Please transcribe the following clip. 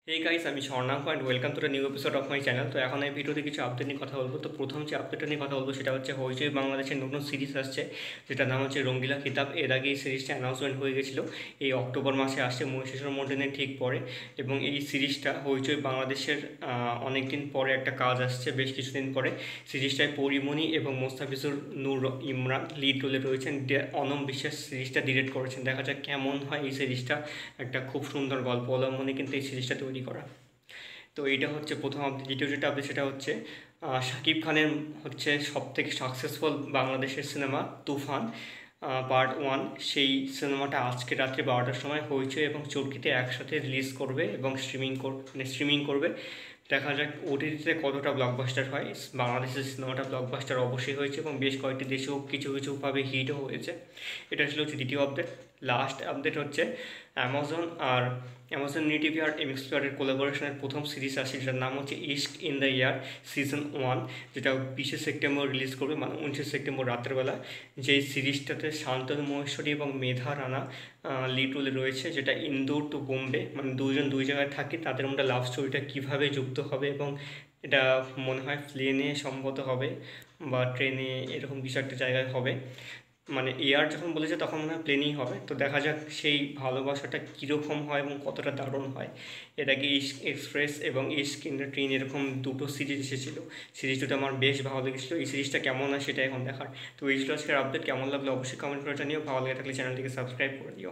हे guys আমি Swarnank and welcome to the new episode of my channel. তো এখন এই ভিডিওতে কিছু আপডেট নিয়ে কথা বলবো। তো প্রথম যে আপডেটটা নিয়ে কথা বলবো সেটা হচ্ছে হইচই বাংলাদেশের নতুন সিরিজ আসছে, যেটার নাম হচ্ছে রঙ্গিলা কিতাব। এর আগে এই সিরিজটা অ্যানাউন্সমেন্ট হয়ে গেছিলো, এই অক্টোবর মাসে আসছে মহিষাসুর মর্দিনের ঠিক পরে। এবং এই সিরিজটা হইচই বাংলাদেশের অনেক দিন পরে একটা কাজ আসছে, বেশ কিছুদিন পরে। সিরিজটায় পরিমণি এবং মোস্তাফিজুর নূর ইমরান লিড রোলে রয়েছেন। অনম বিশ্বাস সিরিজটা ডিরেক্ট করেছেন। দেখা যাক কেমন হয় এই সিরিজটা। একটা খুব সুন্দর গল্প অবলম্বনে কিন্তু এই সিরিজটা তৈরি করা। তো এইটা হচ্ছে প্রথম আপডেট। দ্বিতীয় যেটা আপডেট সেটা হচ্ছে শাকিব খানের হচ্ছে সবথেকে সাকসেসফুল বাংলাদেশের সিনেমা তুফান পার্ট 1। সেই সিনেমাটা আজকে রাত্রে 12টার সময় হইচই এবং চরকিতে একসাথে রিলিজ করবে এবং স্ট্রিমিং করবে। দেখা যাক ওটিটিতে কতটা ব্লকবাস্টার হয়। বাংলাদেশের সিনেমাটা ব্লকবাস্টার অবশ্যই হয়েছে এবং বেশ কয়েকটি দেশেও কিছু কিছুভাবে হিটও হয়েছে। এটা ছিল হচ্ছে দ্বিতীয় আপডেট। লাস্ট আপডেট হচ্ছে অ্যামাজন নিউটিভি আর এমএক্স প্লেয়ারের কোলাবোরেশনের প্রথম সিরিজ আসছে, যেটার নাম হচ্ছে Ishq in the year season 1, যেটা 20শে সেপ্টেম্বর রিলিজ করবে, মানে 19শে সেপ্টেম্বর রাত্রেবেলা। যেই সিরিজটাতে শান্তনু মহেশ্বরী এবং মেধা রানা লিড রোলে রয়েছে, যেটা ইন্দোর টু বোম্বে, মানে দুজন দুই জায়গায় থাকে, তাদের মধ্যে লাভ স্টোরিটা কীভাবে যুক্ত হবে। এবং এটা মনে হয় প্লেনে সম্ভবত হবে বা ট্রেনে, এরকম কিছু একটা জায়গায় হবে। মানে এয়ার যখন বলেছে তখন মনে হয় প্লেনেই হবে। তো দেখা যাক সেই ভালোবাসাটা কীরকম হয় এবং কতটা দারুণ হয়। এর আগে ইশক এক্সপ্রেস এবং ইশক ইন দ্য ট্রেন এরকম দুটো সিরিজ এসেছিলো। সিরিজ দুটো আমার বেশ ভালো লেগেছিলো। এই সিরিজটা কেমন হয় সেটা এখন দেখার। তো এই ছিল আজকের আপডেট। কেমন লাগলো অবশ্যই কমেন্ট করে জানিও। ভালো লেগে থাকলে চ্যানেলটিকে সাবস্ক্রাইব করে দিও।